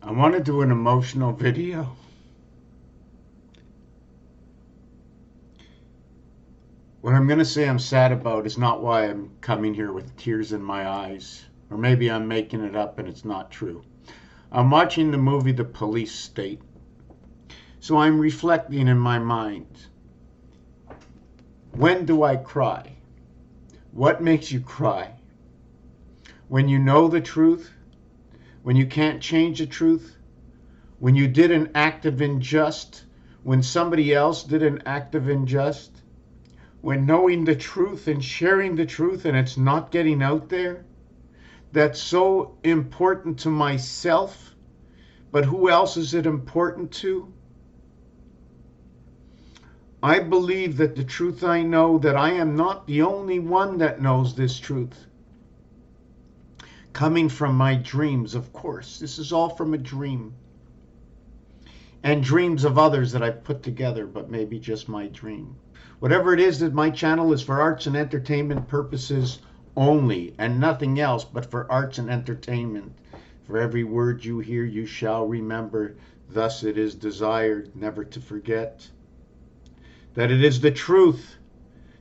I want to do an emotional video. What I'm going to say I'm sad about is not why I'm coming here with tears in my eyes. Or maybe I'm making it up and it's not true. I'm watching the movie The Police State. So I'm reflecting in my mind. When do I cry? What makes you cry? When you know the truth? When you can't change the truth? When you did an act of unjust? When somebody else did an act of unjust? When knowing the truth and sharing the truth and it's not getting out there? That's so important to myself, but who else is it important to? I believe that the truth I know, that I am not the only one that knows this truth. Coming from my dreams, of course. This is all from a dream. And dreams of others that I've put together, but maybe just my dream. Whatever it is, that my channel is for arts and entertainment purposes only, and nothing else but for arts and entertainment. For every word you hear, you shall remember. Thus it is desired never to forget. That it is the truth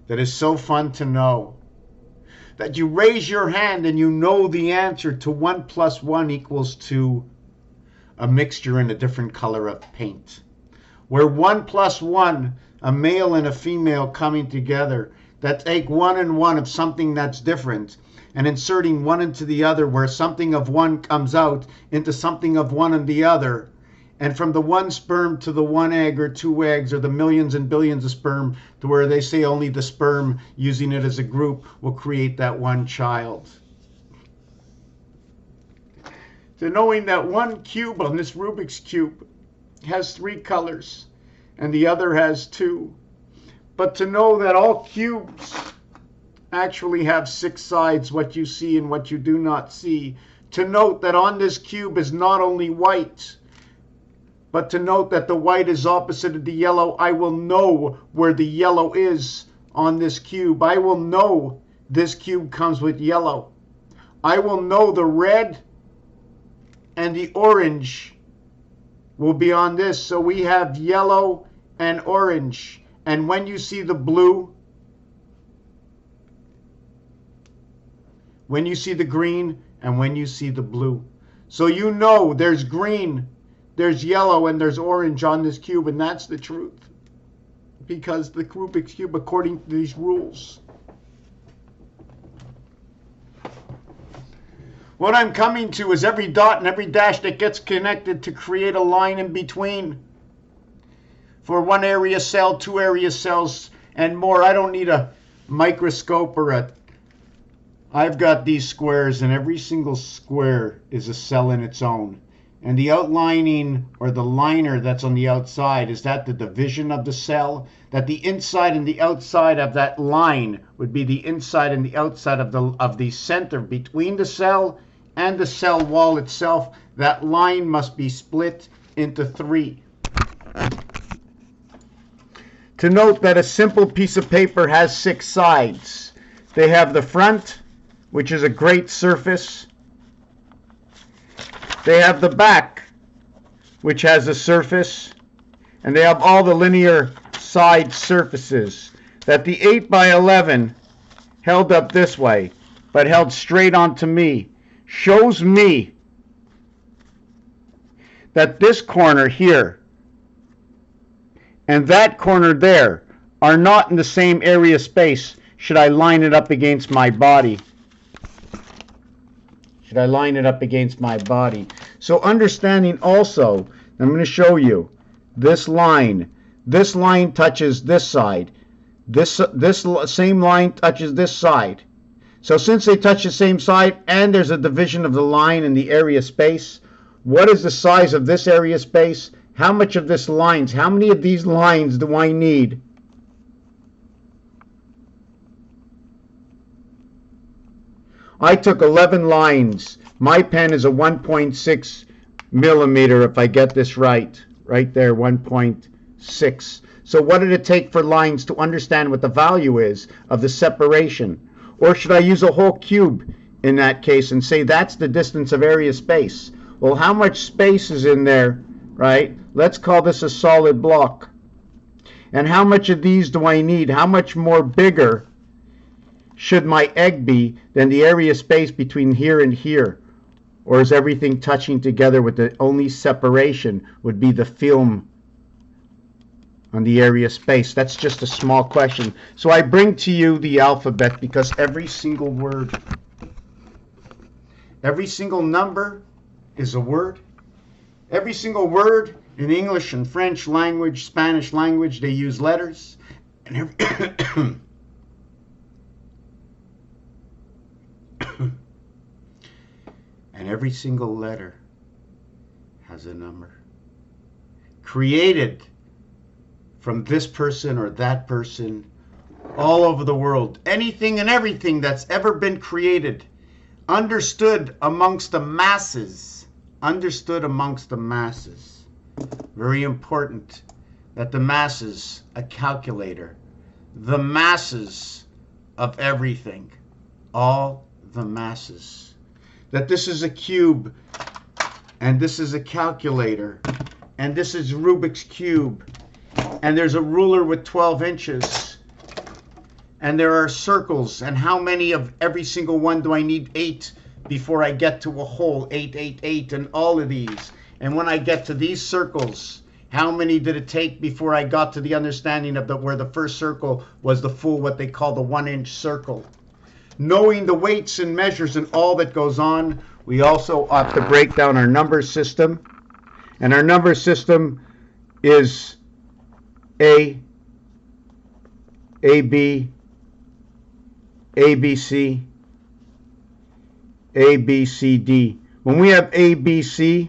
that is so fun to know. That you raise your hand and you know the answer to 1 + 1 = 2, a mixture in a different color of paint. Where 1 + 1, a male and a female coming together, that take 1 and 1 of something that's different and inserting one into the other, where something of one comes out into something of one and the other. And from the one sperm to the one egg or 2 eggs, or the millions and billions of sperm, to where they say only the sperm, using it as a group, will create that one child. To knowing that one cube on this Rubik's Cube has 3 colors and the other has 2. But to know that all cubes actually have 6 sides, what you see and what you do not see. To note that on this cube is not only white, but to note that the white is opposite of the yellow. I will know where the yellow is on this cube. I will know this cube comes with yellow. I will know the red and the orange will be on this. So we have yellow and orange. And when you see the blue, when you see the green, and when you see the blue. So you know there's green, there's yellow, and there's orange on this cube, and that's the truth. Because the Rubik's Cube, according to these rules. What I'm coming to is every dot and every dash that gets connected to create a line in between. For 1 area cell, 2 area cells, and more. I don't need a microscope or a... I've got these squares, and every single square is a cell in its own. And the outlining, or the liner that's on the outside, is that the division of the cell? That the inside and the outside of that line would be the inside and the outside of the center between the cell and the cell wall itself. That line must be split into 3. To note that a simple piece of paper has 6 sides. They have the front, which is a great surface. They have the back, which has a surface. And they have all the linear side surfaces. That the 8x11 held up this way, but held straight onto me, shows me that this corner here and that corner there are not in the same area space should I line it up against my body. Should I line it up against my body? So understanding also, I'm going to show you this line. This line touches this side. This same line touches this side. So since they touch the same side and there's a division of the line in the area space, what is the size of this area space? How much of this lines? How many of these lines do I need? I took 11 lines. My pen is a 1.6 millimeter, if I get this right. Right there, 1.6. So what did it take for lines to understand what the value is of the separation? Or should I use a whole cube in that case and say that's the distance of area space? Well, how much space is in there, right? Let's call this a solid block. And how much of these do I need? How much more bigger should my egg be than the area space between here and here? Or is everything touching together with the only separation would be the film on the area space? That's just a small question. So I bring to you the alphabet because every single word, every single number is a word. Every single word in English and French language, Spanish language, they use letters. And every single letter has a number. Created from this person or that person all over the world. Anything and everything that's ever been created. Understood amongst the masses. Understood amongst the masses. Very important that the masses, a calculator. The masses of everything. All the masses. That this is a cube, and this is a calculator, and this is Rubik's Cube, and there's a ruler with 12 inches, and there are circles, and how many of every single one do I need? 8 before I get to a hole, 8, 8, 8, and all of these. And when I get to these circles, how many did it take before I got to the understanding of where the first circle was the full, what they call the 1-inch circle? Knowing the weights and measures and all that goes on, we also ought to break down our number system. And our number system is A, AB, ABC, ABCD. When we have ABC,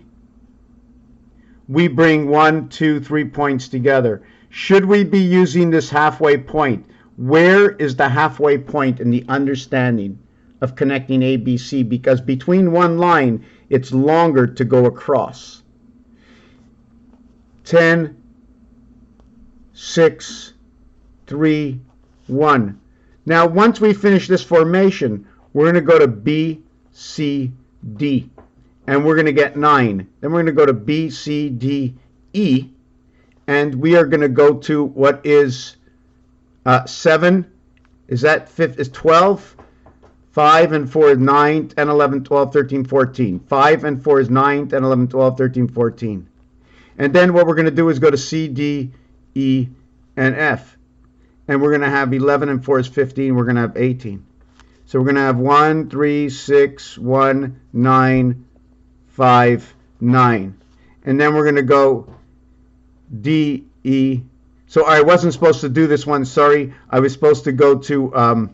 we bring 1, 2, 3 points together. Should we be using this halfway point? Where is the halfway point in the understanding of connecting ABC? Because between one line, it's longer to go across. 10, 6, 3, 1. Now, once we finish this formation, we're going to go to B, C, D. And we're going to get 9. Then we're going to go to B, C, D, E. And we are going to go to what is 7, is 12, 5 and 4 is 9, 10, 11, 12, 13, 14. 5 and 4 is 9, 10, 11, 12, 13, 14. And then what we're going to do is go to C, D, E, and F. And we're going to have 11 and 4 is 15. We're going to have 18. So we're going to have 1, 3, 6, 1, 9, 5, 9. And then we're going to go D, E. So I wasn't supposed to do this one, sorry. I was supposed to go to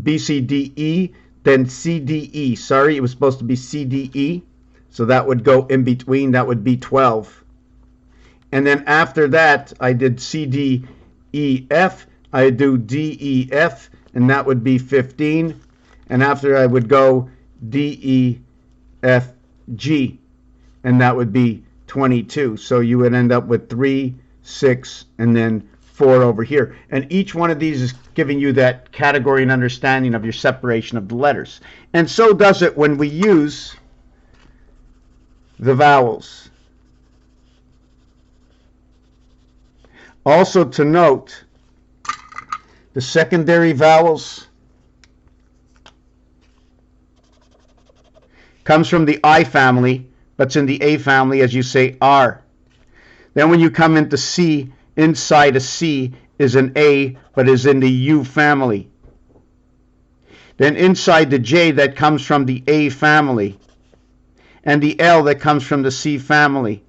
B, C, D, E, then C, D, E. Sorry, it was supposed to be C, D, E. So that would go in between. That would be 12. And then after that, I did C, D, E, F. I do D, E, F, and that would be 15. And after I would go D, E, F, G, and that would be 22. So you would end up with 3, 6, and then 4 over here. And each one of these is giving you that category and understanding of your separation of the letters. And so does it when we use the vowels. Also to note, the secondary vowels comes from the I family, but it's in the A family as you say R. Then when you come into C, inside a C is an A, but is in the U family. Then inside the J, that comes from the A family. And the L, that comes from the C family.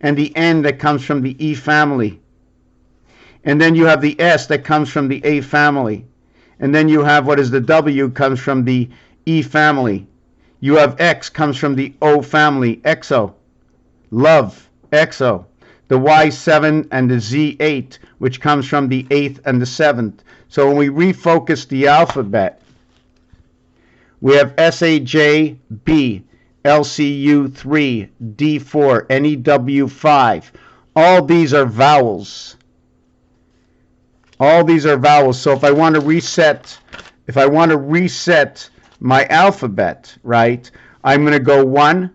And the N, that comes from the E family. And then you have the S, that comes from the A family. And then you have what is the W, comes from the E family. You have X, comes from the O family, EXO. Love, EXO. The Y7 and the Z8, which comes from the 8th and the 7th. So when we refocus the alphabet, we have SAJB, LCU3, D4, NEW5. All these are vowels. All these are vowels. So if I want to reset, my alphabet, right, I'm going to go 1,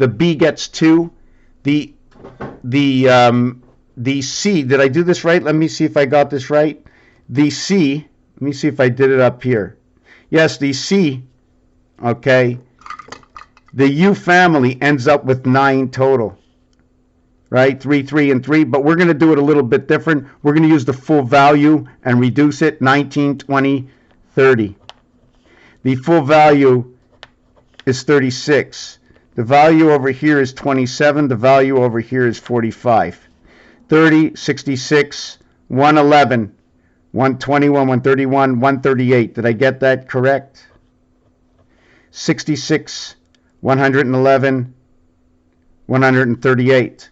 The B gets 2. The C, did I do this right? Let me see if I got this right. The C, let me see if I did it up here. Yes, the C, okay, the U family ends up with 9 total, right? 3, 3, and 3, but we're going to do it a little bit different. We're going to use the full value and reduce it, 19, 20, 30. The full value is 36. The value over here is 27. The value over here is 45. 30, 66, 111, 121, 131, 138. Did I get that correct? 66, 111, 138.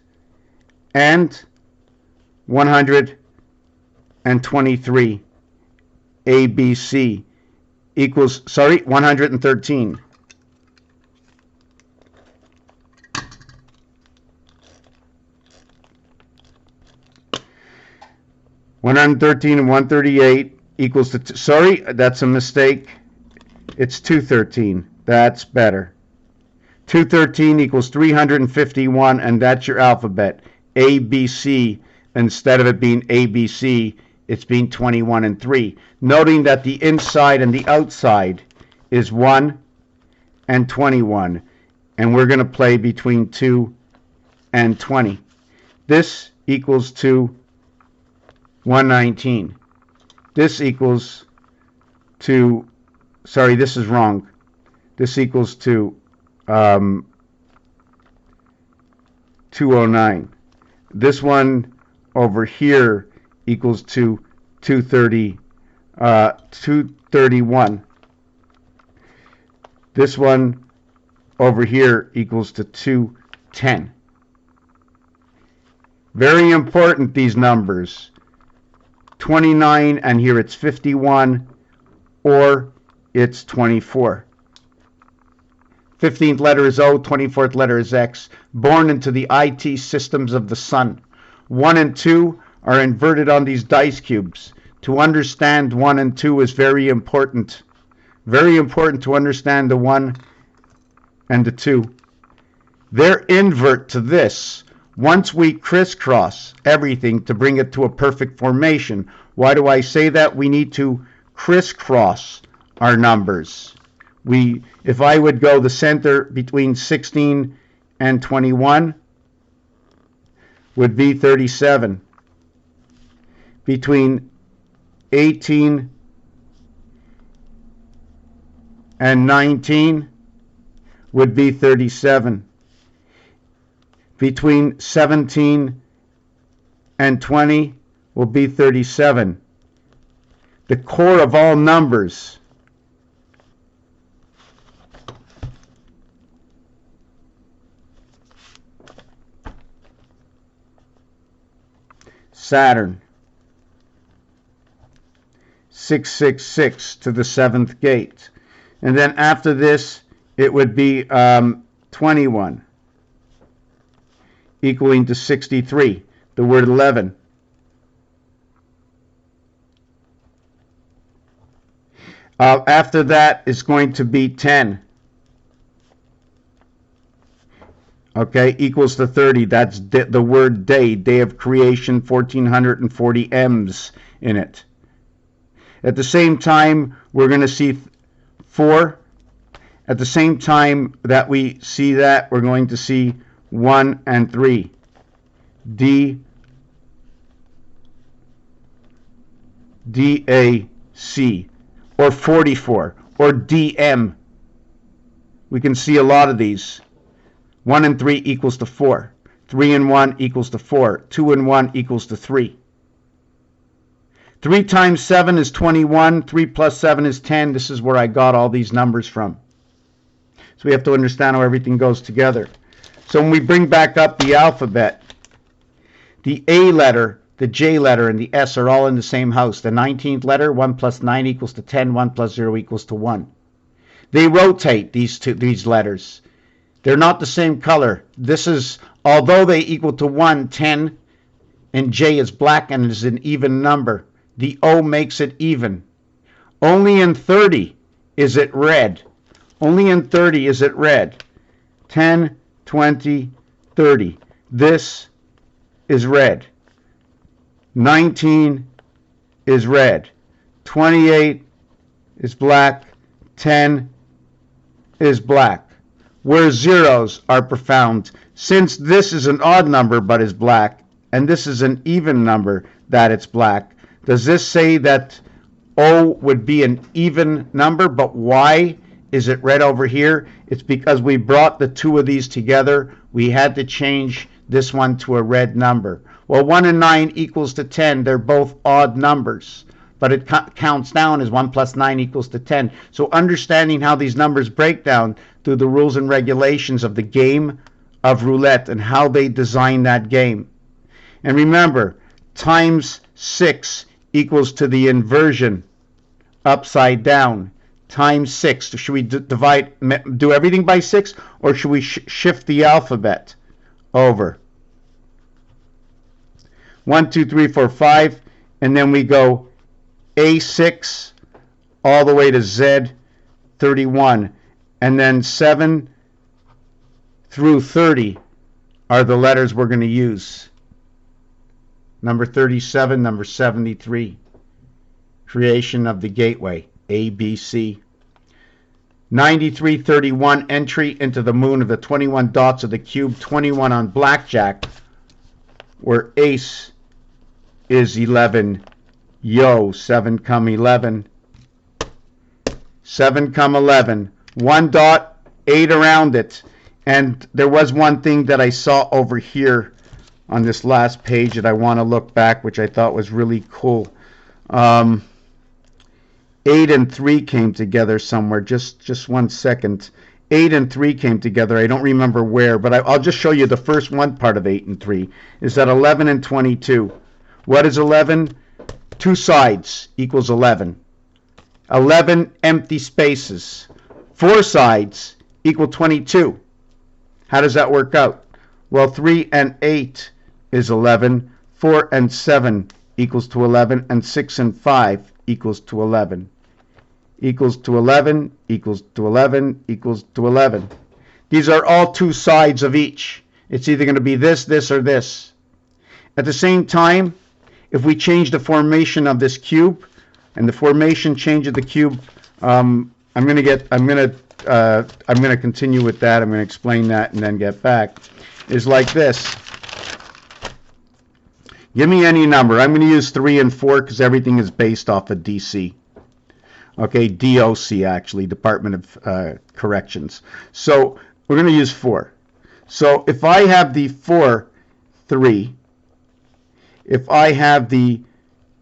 And 123. ABC equals, 113. 113 and 138 equals to, sorry, that's a mistake. It's 213. That's better. 213 equals 351, and that's your alphabet. ABC, instead of it being ABC, it's being 21 and 3. Noting that the inside and the outside is 1 and 21. And we're going to play between 2 and 20. This equals to 119. This equals to, sorry, this is wrong. This equals to 209. This one over here equals to 231. This one over here equals to 210. Very important, these numbers. 29, and here it's 51, or it's 24. 15th letter is O, 24th letter is X. Born into the IT systems of the sun. 1 and 2 are inverted on these dice cubes. To understand 1 and 2 is very important. Very important to understand the 1 and the 2. They're invert to this. Once we crisscross everything to bring it to a perfect formation. Why do I say that? We need to crisscross our numbers. If I would go the center between 16 and 21 would be 37. Between 18 and 19 would be 37. Between 17 and 20 will be 37. The core of all numbers. Saturn. 666 to the 7th gate. And then after this, it would be 21. Equaling to 63, the word 11. After that is going to be 10. Okay, equals to 30. That's the word day, day of creation, 1440 M's in it. At the same time, we're going to see 4. At the same time that we see that, we're going to see 1 and 3. DAC, or 44, or DM. We can see a lot of these. 1 and 3 equals to 4. 3 and 1 equals to 4. 2 and 1 equals to 3. 3 times 7 is 21. 3 plus 7 is 10. This is where I got all these numbers from. So we have to understand how everything goes together. So when we bring back up the alphabet, the A letter, the J letter, and the S are all in the same house. The 19th letter, 1 plus 9 equals to 10. 1 plus 0 equals to 1. They rotate, these letters. They're not the same color. This is, although they equal to 1, 10, and J is black and is an even number. The O makes it even. Only in 30 is it red. Only in 30 is it red. 10, 20, 30. This is red. 19 is red. 28 is black. 10 is black. Where zeros are profound, since this is an odd number but is black, and this is an even number that it's black, does this say that O would be an even number, but why is it red over here? It's because we brought the two of these together. We had to change this one to a red number. Well, 1 and 9 equals to 10. They're both odd numbers, but it counts down as 1 plus 9 equals to 10. So understanding how these numbers break down through the rules and regulations of the game of roulette and how they design that game. And remember, times 6 equals to the inversion upside down. Times 6. Should we do everything by 6, or should we shift the alphabet over? 1, 2, 3, 4, 5, and then we go A6 all the way to Z31, and then 7 through 30 are the letters we're going to use. Number 37, number 73. Creation of the gateway, ABC. 9331, entry into the moon of the 21 dots of the cube, 21 on blackjack, where ace is 11. Yo, 7 come 11. 7 come 11. 1 dot, 8 around it. And there was one thing that I saw over here on this last page that I want to look back, which I thought was really cool. 8 and 3 came together somewhere. Just 1 second. 8 and 3 came together. I don't remember where, but I'll just show you the first one part of 8 and 3. Is that 11 and 22. What is 11? 2 sides equals 11. 11 empty spaces. 4 sides equal 22. How does that work out? Well, 3 and 8 is 11. 4 and 7 equals to 11. And 6 and 5 equals to 11. Equals to 11, equals to 11, equals to 11. These are all 2 sides of each. It's either going to be this, this, or this. At the same time, if we change the formation of this cube, and the formation change of the cube, I'm going to continue with that. I'm going to explain that and then get back. Is like this. Give me any number. I'm going to use 3 and 4 because everything is based off of DC. Okay, DOC actually, Department of Corrections. So we're going to use 4. So if I have the 4, 3, if I have the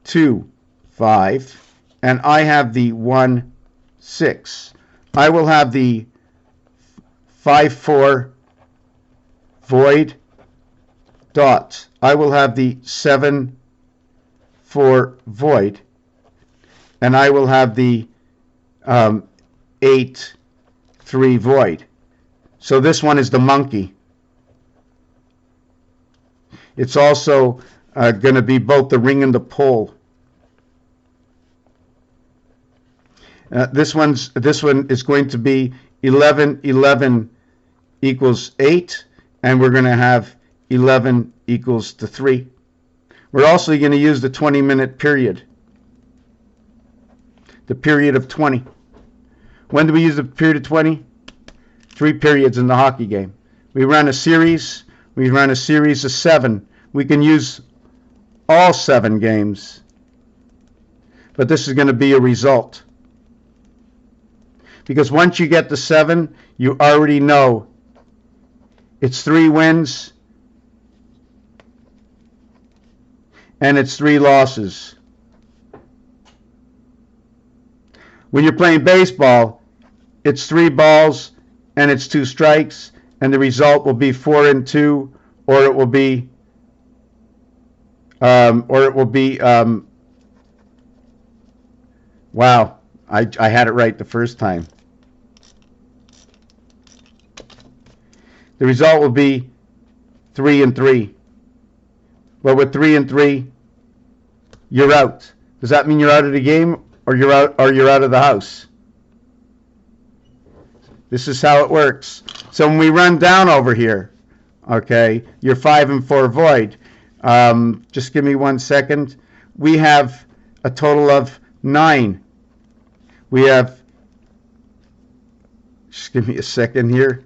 2, 5, and I have the 1, 6, I will have the 5, 4 void dot. I will have the 7, 4 void, and I will have the 8, 3 void. So this one is the monkey. It's also going to be both the ring and the pole. This one is going to be 11, 11 equals 8, and we're going to have 11 equals to 3. We're also going to use the 20-minute period. The period of 20. When do we use the period of 20? 3 periods in the hockey game. We run a series. We run a series of 7. We can use all 7 games. But this is going to be a result. Because once you get to 7, you already know it's 3 wins and it's 3 losses. When you're playing baseball, it's 3 balls and it's 2 strikes, and the result will be 4 and 2, or it will be wow, I had it right the first time. The result will be 3 and 3. But with 3 and 3, you're out. Does that mean you're out of the game, or you're out of the house? This is how it works. So when we run down over here, okay, your 5 and 4 void, just give me 1 second. We have a total of 9. We have, just give me a second here.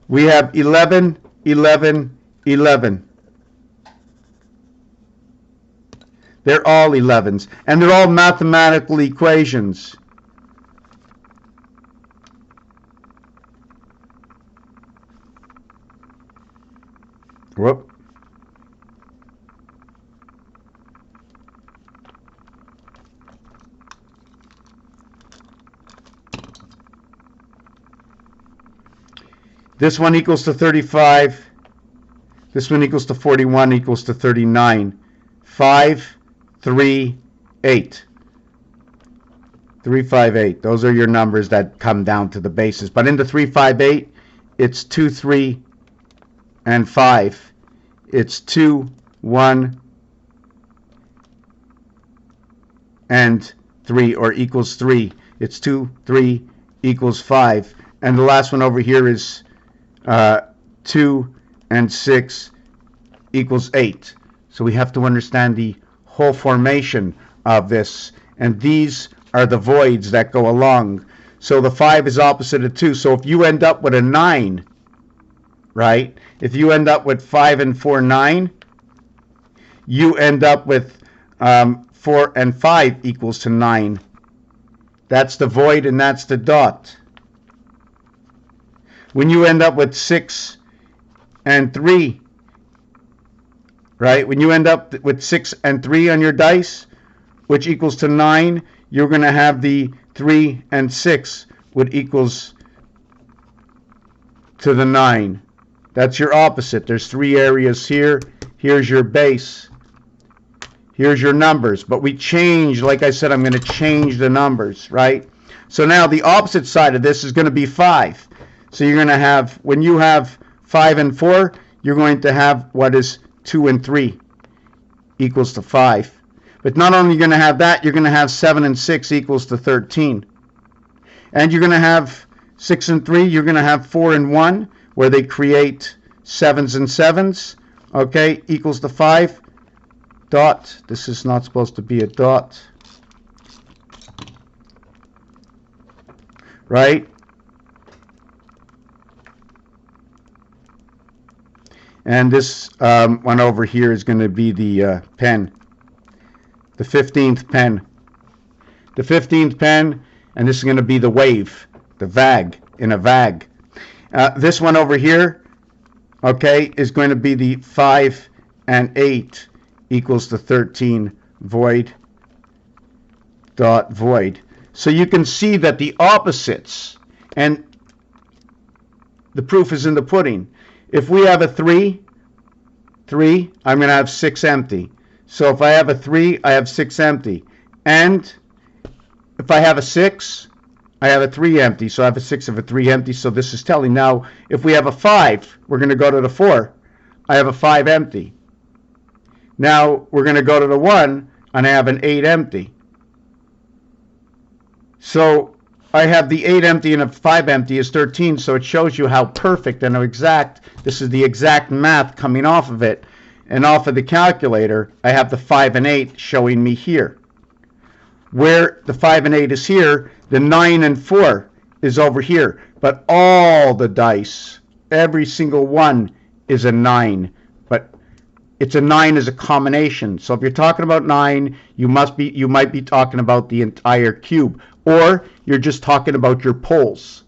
We have 11, 11, 11. They're all 11s, and they're all mathematical equations. Whoop. This one equals to 35. This one equals to 41, equals to 39. 5, 3, 8. 3, 5, 8. Those are your numbers that come down to the bases. But in the 3, 5, 8, it's 2, 3, and 5. It's 2, 1, and 3, or equals 3. It's 2, 3, equals 5. And the last one over here is 2 and 6 equals 8. So we have to understand the whole formation of this. And these are the voids that go along. So the 5 is opposite of 2. So if you end up with a 9, right? If you end up with 5 and 4, 9, you end up with 4 and 5 equals to 9. That's the void and that's the dot. When you end up with 6 and 3, right? When you end up with 6 and 3 on your dice, which equals to 9, you're going to have the 3 and 6, which equals to the 9. That's your opposite. There's 3 areas here. Here's your base. Here's your numbers. But we change, like I said, I'm going to change the numbers, right? So now the opposite side of this is going to be 5. So you're going to have, when you have 5 and 4, you're going to have what is 2 and 3 equals to 5. But not only are you going to have that, you're going to have 7 and 6 equals to 13. And you're going to have 6 and 3, you're going to have 4 and 1, where they create 7s and 7s, okay, equals to 5. Dot, this is not supposed to be a dot, right? And this one over here is going to be the pen, the 15th pen. The 15th pen, and this is going to be the wave, the vag, in a vag. This one over here, okay, is going to be the 5 and 8 equals to 13 void dot void. So you can see that the opposites, and the proof is in the pudding. If we have a 3, I'm going to have 6 empty. So if I have a 3, I have 6 empty. And if I have a 6, I have a 3 empty. So I have a 6 of a 3 empty. So this is telling. Now, if we have a 5, we're going to go to the 4. I have a 5 empty. Now, we're going to go to the 1, and I have an 8 empty. So I have the 8 empty and a 5 empty is 13, so it shows you how perfect and how exact, this is the exact math coming off of it. And off of the calculator, I have the 5 and 8 showing me here. Where the 5 and 8 is here, the 9 and 4 is over here. But all the dice, every single one is a 9. But it's a 9 as a combination. So if you're talking about 9, you might be talking about the entire cube. Or you're just talking about your poles.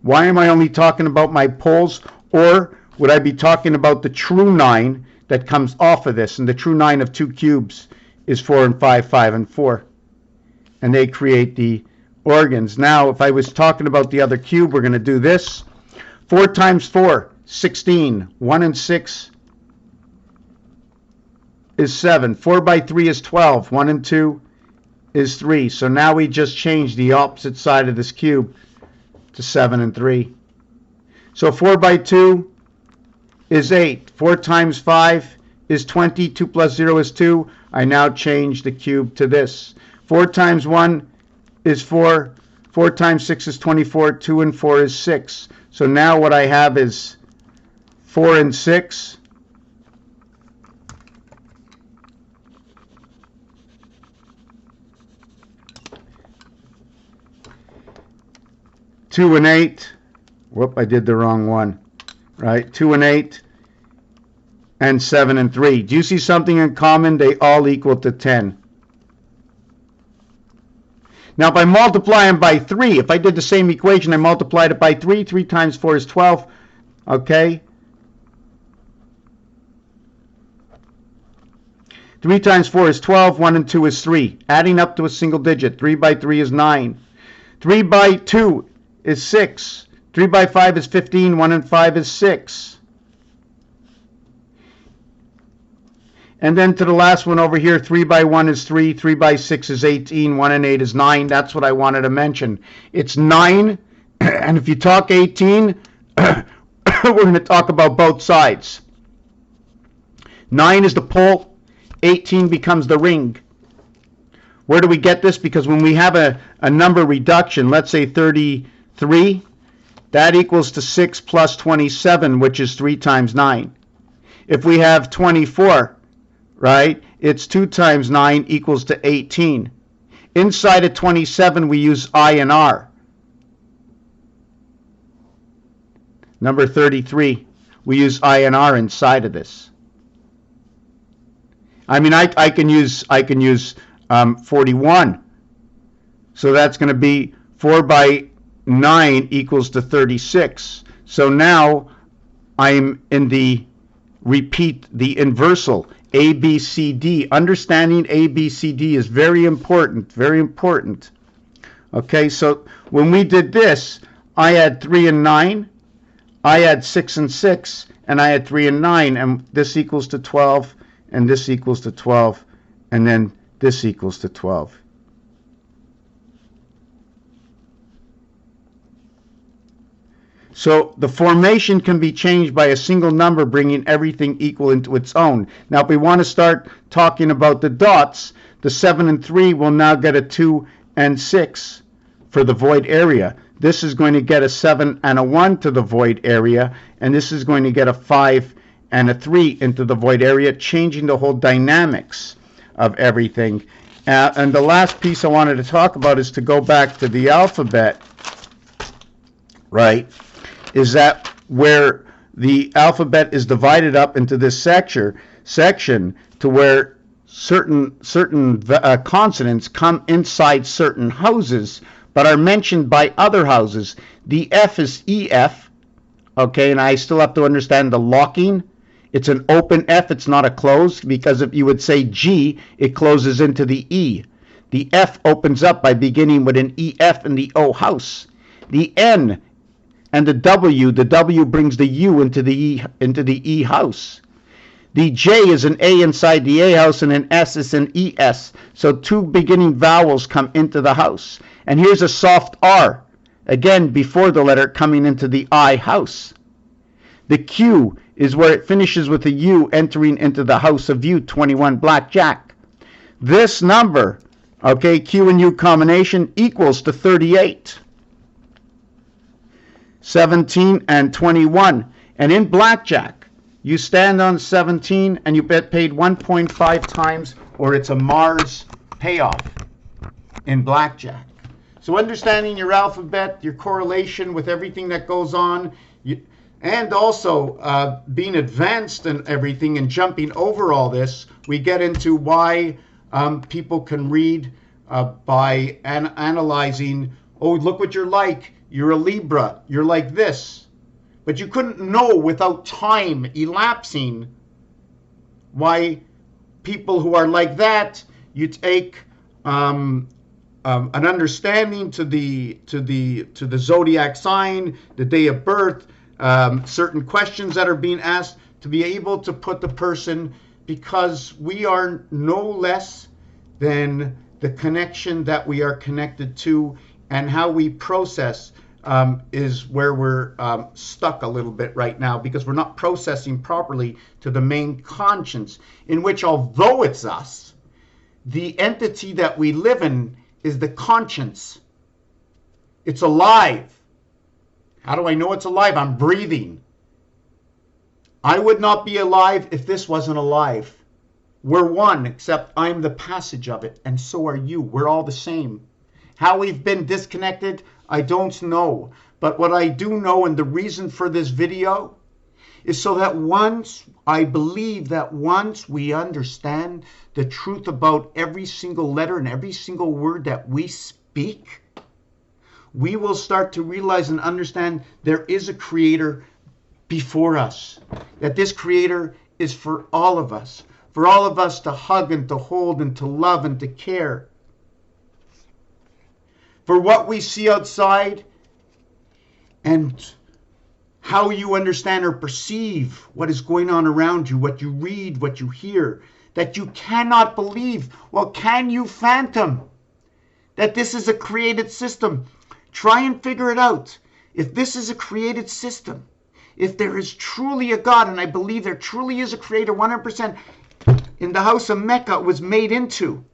Why am I only talking about my poles? Or would I be talking about the true 9 that comes off of this? And the true 9 of 2 cubes is 4 and 5, 5 and 4. And they create the organs. Now, if I was talking about the other cube, we're going to do this. 4 times 4, 16. 1 and 6 is 7. 4 by 3 is 12. 1 and 2 is 3. So now we just changed the opposite side of this cube to 7 and 3. So 4 by 2 is 8. 4 times 5 is 20. 2 plus 0 is 2. I now change the cube to this. 4 times 1 is 4. 4 times 6 is 24. 2 and 4 is 6. So now what I have is 4 and 6. Two and 8. Whoop, I did the wrong one. Right? 2 and 8. And 7 and 3. Do you see something in common? They all equal to 10. Now, if I multiply them by 3, if I did the same equation, I multiplied it by 3. 3 times 4 is 12. Okay? 3 times 4 is 12. 1 and 2 is 3. Adding up to a single digit. 3 by 3 is 9. 3 by 2 is 6. 3 by 5 is 15. 1 and 5 is 6. And then to the last one over here, 3 by 1 is 3, 3 by 6 is 18, 1 and 8 is 9. That's what I wanted to mention. It's 9, and if you talk 18, we're going to talk about both sides. 9 is the pole, 18 becomes the ring. Where do we get this? Because when we have a number reduction, let's say 33, that equals to 6 plus 27, which is 3 times 9. If we have 24, right, it's 2 times 9 equals to 18. Inside of 27, we use I and R. Number 33, we use I and R inside of this. I mean, I can use 41. So that's going to be 4 by 9 equals to 36. So now I'm in the repeat, the inversal. A, B, C, D. Understanding A, B, C, D is very important, very important. Okay, so when we did this, I had 3 and 9, I had 6 and 6, and I had 3 and 9, and this equals to 12, and this equals to 12, and then this equals to 12. So the formation can be changed by a single number, bringing everything equal into its own. Now, if we want to start talking about the dots, the 7 and 3 will now get a 2 and 6 for the void area. This is going to get a 7 and a 1 to the void area, and this is going to get a 5 and a 3 into the void area, changing the whole dynamics of everything. And the last piece I wanted to talk about is to go back to the alphabet, right? Is that where the alphabet is divided up into this section to where certain consonants come inside certain houses but are mentioned by other houses. The F is EF, okay, and I still have to understand the locking. It's an open F, it's not a closed, because if you would say G, it closes into the E. The F opens up by beginning with an EF in the O house. The N and the W brings the U into the E house. The J is an A inside the A house, and an S is an ES. So 2 beginning vowels come into the house. And here's a soft R, again before the letter, coming into the I house. The Q is where it finishes with a U entering into the house of U, 21 blackjack. This number, okay, Q and U combination, equals to 38. 17 and 21. And in blackjack, you stand on 17 and you get paid 1.5 times, or it's a Mars payoff in blackjack. So understanding your alphabet, your correlation with everything that goes on, and also being advanced in everything and jumping over all this, we get into why people can read by analyzing, oh, look what you're like. You're a Libra, you're like this. But you couldn't know without time elapsing why people who are like that, you take an understanding to the zodiac sign, the day of birth, certain questions that are being asked, to be able to put the person, because we are no less than the connection that we are connected to, and how we process is where we're stuck a little bit right now, because we're not processing properly to the main conscience, in which, although it's us, the entity that we live in is the conscience. It's alive. How do I know it's alive? I'm breathing. I would not be alive if this wasn't alive. We're one, except I'm the passage of it, and so are you. We're all the same. How we've been disconnected, I don't know. But what I do know, and the reason for this video, is so that I believe that once we understand the truth about every single letter and every single word that we speak, we will start to realize and understand there is a creator before us. That this creator is for all of us to hug and to hold and to love and to care. For what we see outside and how you understand or perceive what is going on around you, what you read, what you hear, that you cannot believe. Well, can you fathom that this is a created system? Try and figure it out. If this is a created system, if there is truly a God, and I believe there truly is a creator 100%, in the house of Mecca it was made into,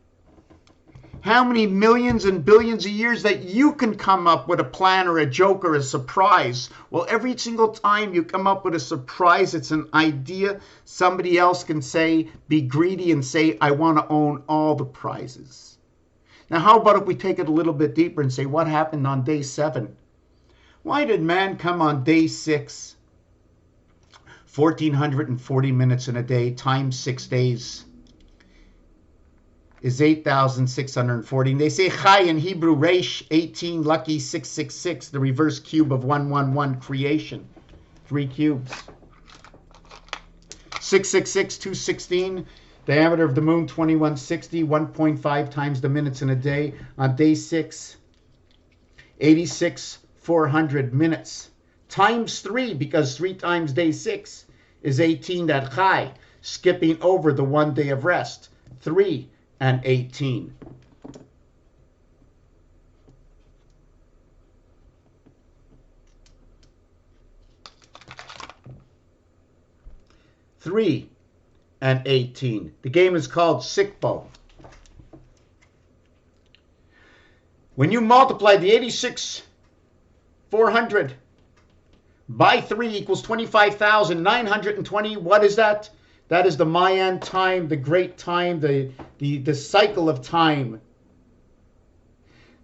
how many millions and billions of years that you can come up with a plan or a joke or a surprise? Well, every single time you come up with a surprise, it's an idea. Somebody else can say, be greedy and say, I want to own all the prizes. Now, how about if we take it a little bit deeper and say, what happened on day 7? Why did man come on day 6? 1,440 minutes in a day times 6 days is 8,640. They say Chai in Hebrew, Resh 18, lucky 666, the reverse cube of 111, creation. 3 cubes. 666, 216, diameter of the moon 2160, 1.5 times the minutes in a day. On day 6, 86, 400 minutes. Times 3, because 3 times day 6 is 18, that Chai, skipping over the 1 day of rest. 3 and 18. Three and 18. The game is called Sickbo. When you multiply the 86, 400 by 3 equals 25,920. What is that? That is the Mayan time, the great time, the cycle of time.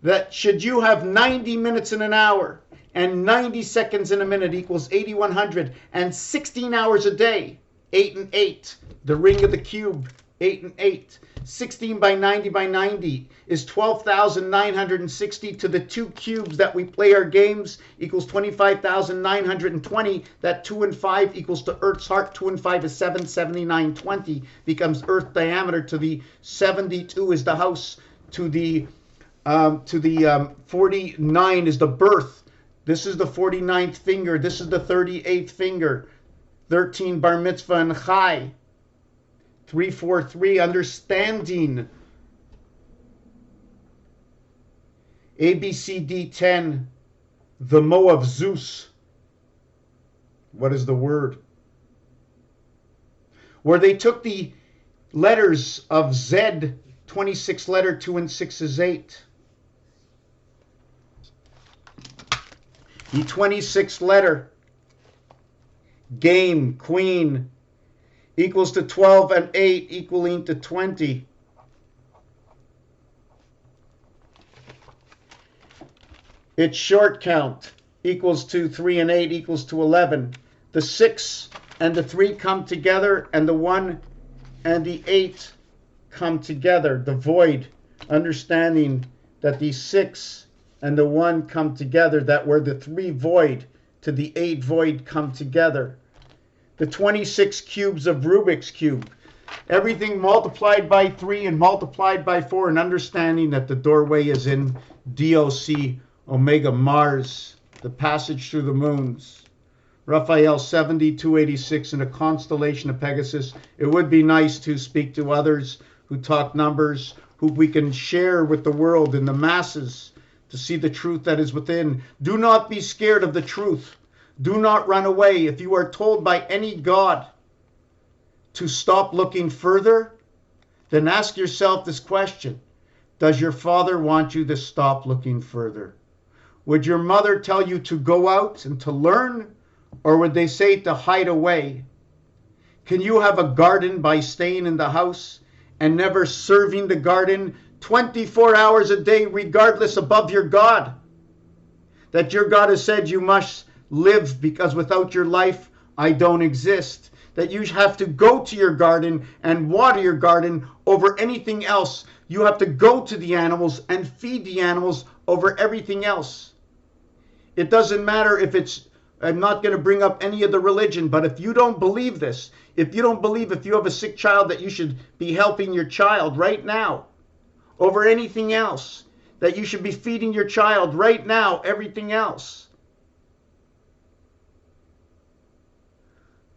That should you have 90 minutes in an hour and 90 seconds in a minute equals 8,100, and 16 hours a day, 8 and 8, the ring of the cube, 8 and 8. 16 by 90 by 90 is 12,960 to the 2 cubes that we play our games equals 25,920. That 2 and 5 equals to Earth's heart. 2 and 5 is 7, 7920 becomes Earth diameter. To the 72 is the house. To the 49 is the birth. This is the 49th finger. This is the 38th finger. 13 bar mitzvah and chai. 343, understanding. ABCD 10, the Mo of Zeus. What is the word? Where they took the letters of Z, 26 letter, 2 and 6 is 8. The 26th letter, game, queen, equals to 12 and 8 equaling to 20. Its short count equals to 3 and 8 equals to 11. The 6 and the 3 come together, and the 1 and the 8 come together. The void, understanding that the 6 and the 1 come together, that where the 3 void to the 8 void come together. The 26 cubes of Rubik's Cube. Everything multiplied by 3 and multiplied by 4, and understanding that the doorway is in DOC Omega Mars, the passage through the moons. Raphael 7286 in a constellation of Pegasus. It would be nice to speak to others who talk numbers, who we can share with the world and the masses to see the truth that is within. Do not be scared of the truth. Do not run away. If you are told by any God to stop looking further, then ask yourself this question. Does your father want you to stop looking further? Would your mother tell you to go out and to learn, or would they say to hide away? Can you have a garden by staying in the house and never serving the garden 24 hours a day, regardless above your God? That your God has said you must live because without your life, I don't exist. That you have to go to your garden and water your garden over anything else. You have to go to the animals and feed the animals over everything else. It doesn't matter if it's, I'm not going to bring up any of the religion, but if you don't believe this, if you don't believe if you have a sick child that you should be helping your child right now over anything else, that you should be feeding your child right now, everything else.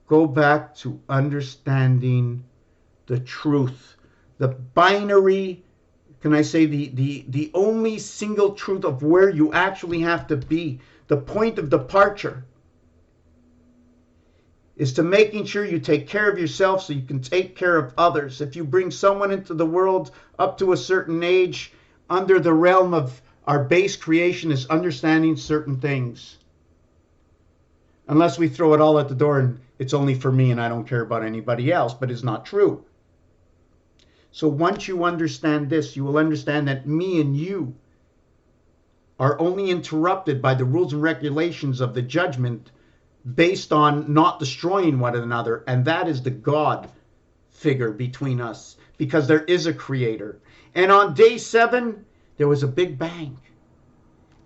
Go back to understanding the truth. The binary, can I say the only single truth of where you actually have to be. The point of departure is to making sure you take care of yourself so you can take care of others. If you bring someone into the world up to a certain age, under the realm of our base creation is understanding certain things. Unless we throw it all at the door and it's only for me and I don't care about anybody else, but it's not true. So once you understand this, you will understand that me and you are only interrupted by the rules and regulations of the judgment based on not destroying one another. And that is the God figure between us, because there is a creator. And on day 7, there was a big bang.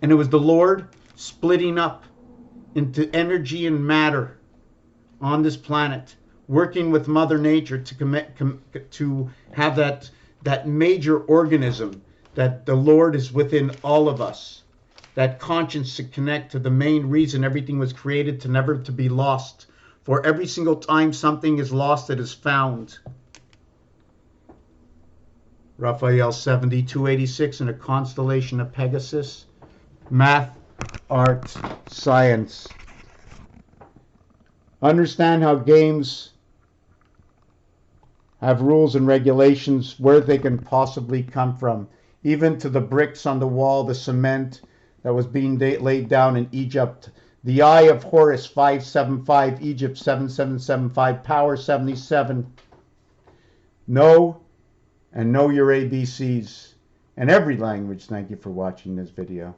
And it was the Lord splitting up into energy and matter on this planet, working with Mother Nature to have that major organism that the Lord is within all of us, that conscience to connect to the main reason everything was created, to never to be lost. For every single time something is lost, it is found. Raphael 7286 in a constellation of Pegasus. Math, art, science. Understand how games have rules and regulations, where they can possibly come from. Even to the bricks on the wall, the cement that was being laid down in Egypt. The Eye of Horus 575, Egypt 7775, Power 77. Know and know your ABCs in every language. Thank you for watching this video.